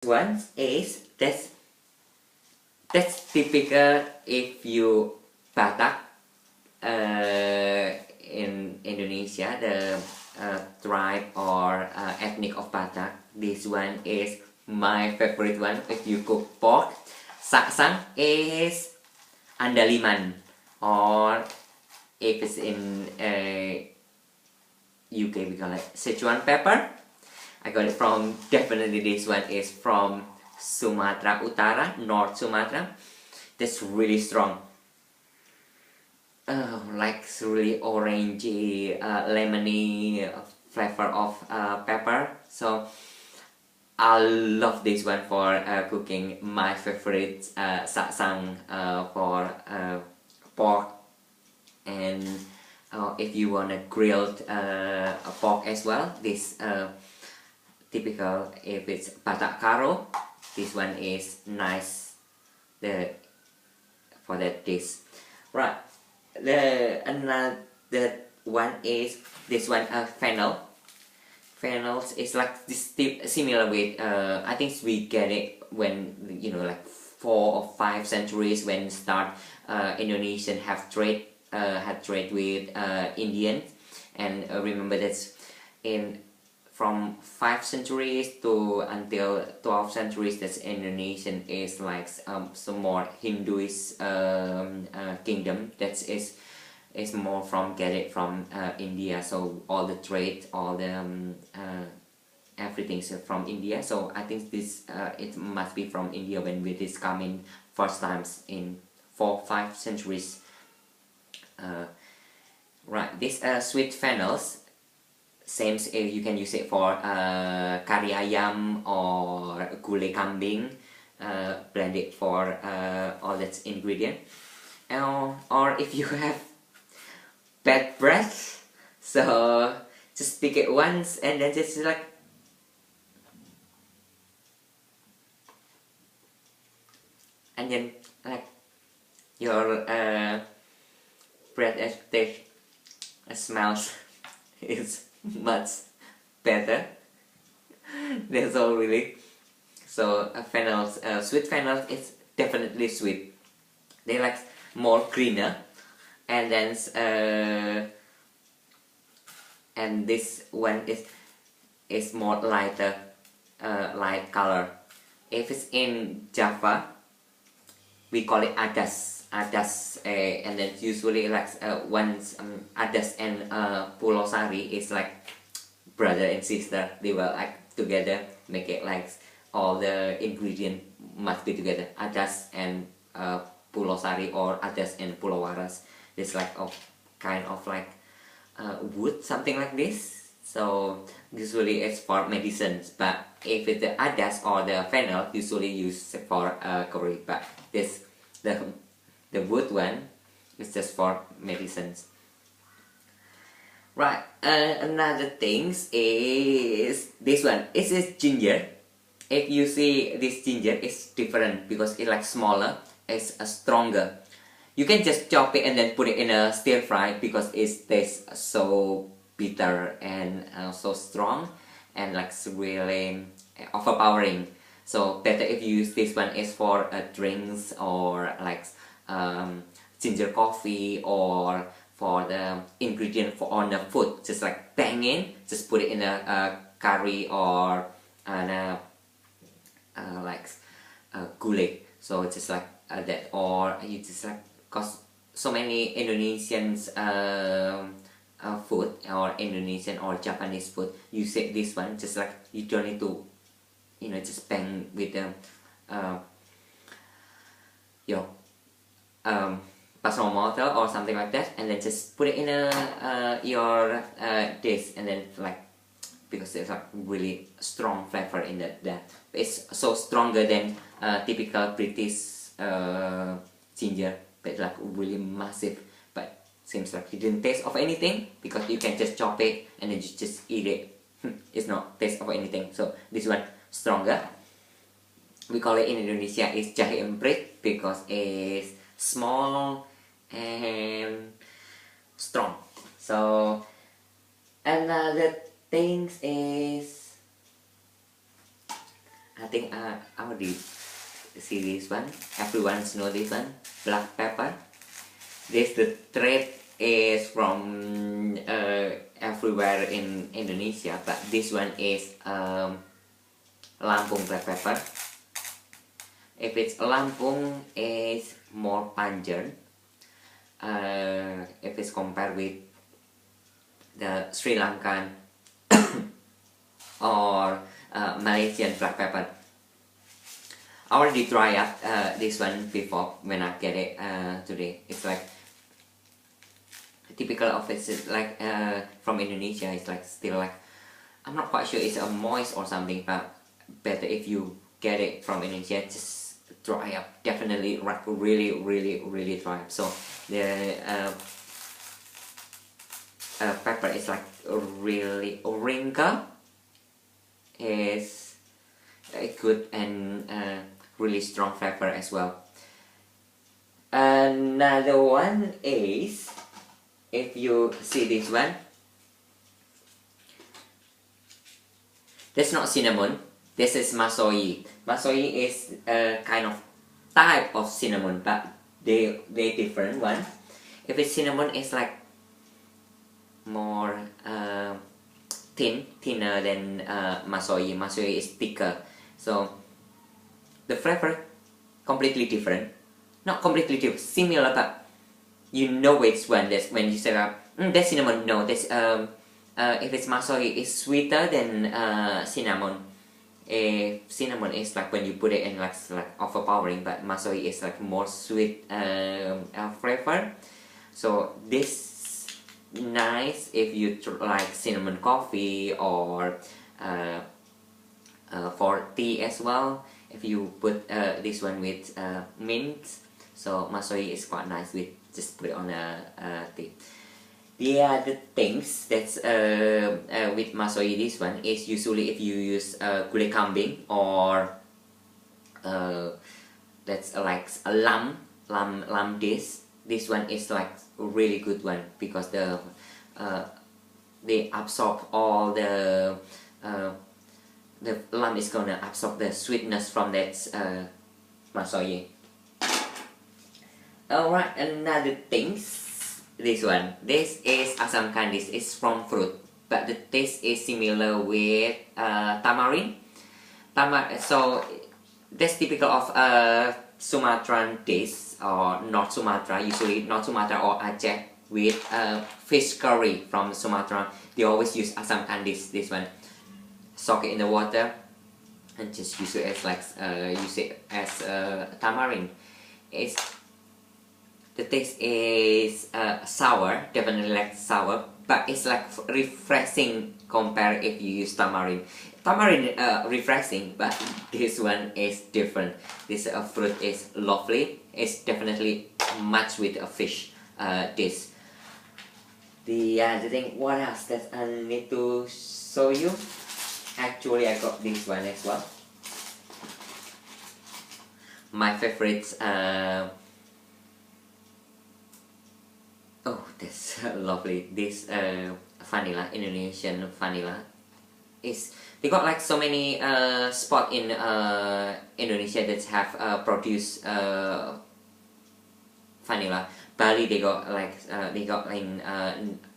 One is that's typical if you Batak in Indonesia, the tribe or ethnic of Batak. This one is my favorite one. If you cook pork, saksang is andaliman, or if it's in UK we call it Sichuan pepper. I got it from, definitely this one is from Sumatra Utara, North Sumatra. That's really strong. Like really orangey, lemony flavor of pepper. So I love this one for cooking. My favorite saksang for pork. And if you want a grilled pork as well, this typical if it's Batak Karo, this one is nice for that dish. Right, another one is this one, fennel. Fennels is like this similar with I think we get it when like 4 or 5 centuries when start Indonesian had trade with Indians, and remember that's in from 5 centuries to until 12 centuries, that's Indonesian is like some more Hinduist kingdom that is more from get it from India. So all the trade, all the everything's from India. So I think this it must be from India when it is coming first times in 4-5 centuries. Right, this sweet fennels, same you can use it for kari ayam or gulai kambing, blend it for all that ingredient. Or if you have bad breath, so just pick it once and then just like and then like your breath smells is much better. That's all really. So fennels, sweet fennels is definitely sweet. They like more greener, and then and this one is more lighter, light color. If it's in Java, we call it adas, and then usually like once adas and Pulau Sari is like brother and sister. They were like together, make it like all the ingredient must be together. Adas and Pulau Sari, or adas and Pulau Waras. It's like of kind of like wood, something like this. So usually it's for medicines, but if it's the adas or the fennel, usually used for curry. But this the wood one is just for medicines. Right, another thing is this one. It is ginger. If you see this ginger, it's different because it's like smaller, it's stronger. You can just chop it and then put it in a stir fry because it tastes so bitter and so strong and like really overpowering. So better if you use this one is for drinks or like ginger coffee, or for the ingredient for on the food, just like bang in, just put it in a curry or like gulai. So it's just like that, or you just like, cause so many Indonesians food or Indonesian or Japanese food, you say this one just like you don't need to just bang with the personal mortar or something like that, and then just put it in your dish, and then like, because there's like really strong flavor in that it's so stronger than typical British ginger, but like really massive. But seems like you didn't taste of anything because you can just chop it and then you just eat it. It's not taste of anything. So this one stronger. We call it in Indonesia is jahe emprit because it's small and strong. So another thing is I think I already see this one. Everyone knows this one. Black pepper. This the trade is from everywhere in Indonesia, but this one is Lampung black pepper. If it's Lampung, it's more pungent. If it's compared with the Sri Lankan or Malaysian black pepper. I already tried up this one before when I get it today. It's like typical of it's like from Indonesia. It's like still like, I'm not quite sure it's a moist or something, but better if you get it from Indonesia, just dry up. Definitely really dry up. So the pepper is like really oringa is a good and really strong pepper as well. Another one is, if you see this one, that's not cinnamon, this is masoi. Masoi is a kind of type of cinnamon, but they different one. If it's cinnamon, it's like more thinner than masoi. Masoi is thicker, so the flavor completely different. Not completely different, similar, but you know which one. That's when you say that's cinnamon. No, that's if it's masoi, it's sweeter than cinnamon. Cinnamon is like when you put it in like overpowering, but masoi is like more sweet flavor. So this nice if you like cinnamon coffee or for tea as well. If you put this one with mint, so masoi is quite nice with just put it on a tea. The other things that's with masoi, this one is usually if you use gulai kambing or that's like a lamb dish. This one is like a really good one because they absorb all the lamb is gonna absorb the sweetness from that masoi. Alright, another things, this one. This is asam kandis. It's from fruit, but the taste is similar with tamarind. So that's typical of Sumatran dish or North Sumatra. Usually North Sumatra or Aceh with fish curry from Sumatra. They always use asam kandis. This one, soak it in the water and just use it as like tamarind. The taste is sour, definitely like sour, but it's like refreshing compared if you use tamarind. Tamarind refreshing, but this one is different. This fruit is lovely. It's definitely matched with a fish dish. The other thing, what else that I need to show you? Actually, I got this one as well. My favorites. Oh, that's lovely. This vanilla, Indonesian vanilla, is they got like so many spot in Indonesia that have produced vanilla. Bali they got like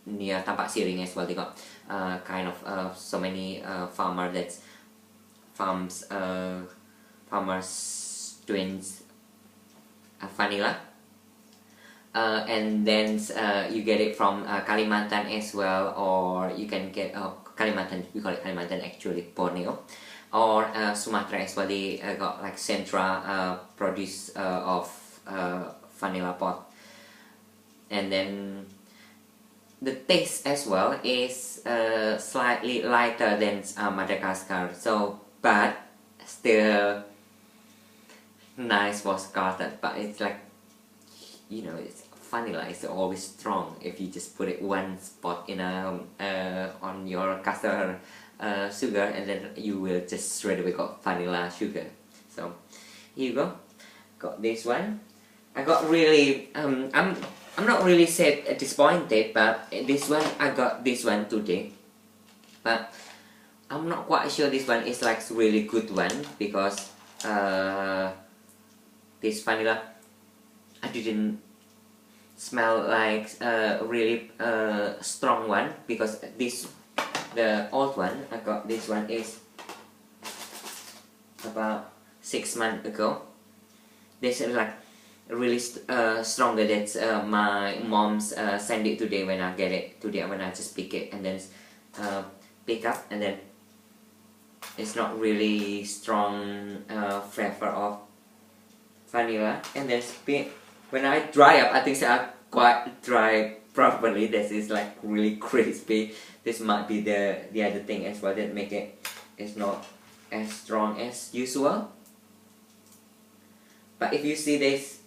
near Tampak Siring as well. They got kind of so many farmers doing vanilla. And then you get it from Kalimantan as well, or you can get Kalimantan, we call it Kalimantan actually, Borneo, or Sumatra as well. They got like centra produce of vanilla pot. And then the taste as well is slightly lighter than Madagascar, so but still nice for started. But it's like, you know, it's vanilla is always strong. If you just put it one spot in on your caster sugar, and then you will just straight away got vanilla sugar. So here you go, got this one. I got really I'm not really disappointed, but this one I got this one today. But I'm not quite sure this one is like really good one, because this vanilla I didn't smell like a really strong one, because the old one I got, this one is about 6 months ago. This is like really stronger. That's my mom's sent it today when I get it today, when I just pick it and then pick up, and then it's not really strong flavor of vanilla. And then when I dry up, I think I quite dry properly. This is like really crispy. This might be the other thing as well that make it's not as strong as usual. But if you see this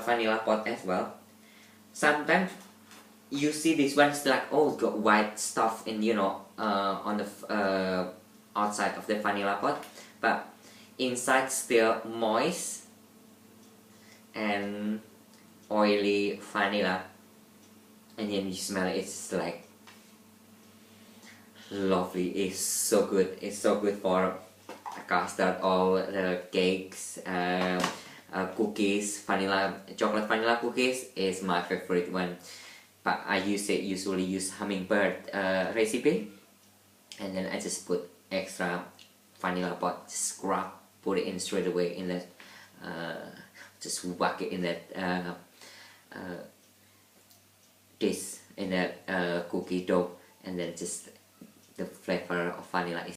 vanilla pot as well, sometimes you see this one's like, oh, it's got white stuff in, you know, on the outside of the vanilla pot, but inside still moist and oily vanilla, and then you smell it, it's like lovely. It's so good. It's so good for custard, all the cakes, cookies. Chocolate vanilla cookies is my favorite one. But I usually use hummingbird recipe, and then I just put extra vanilla pot, scrub, put it in straight away in that, just whack it in that dish, in that cookie dough, and then just the flavor of vanilla is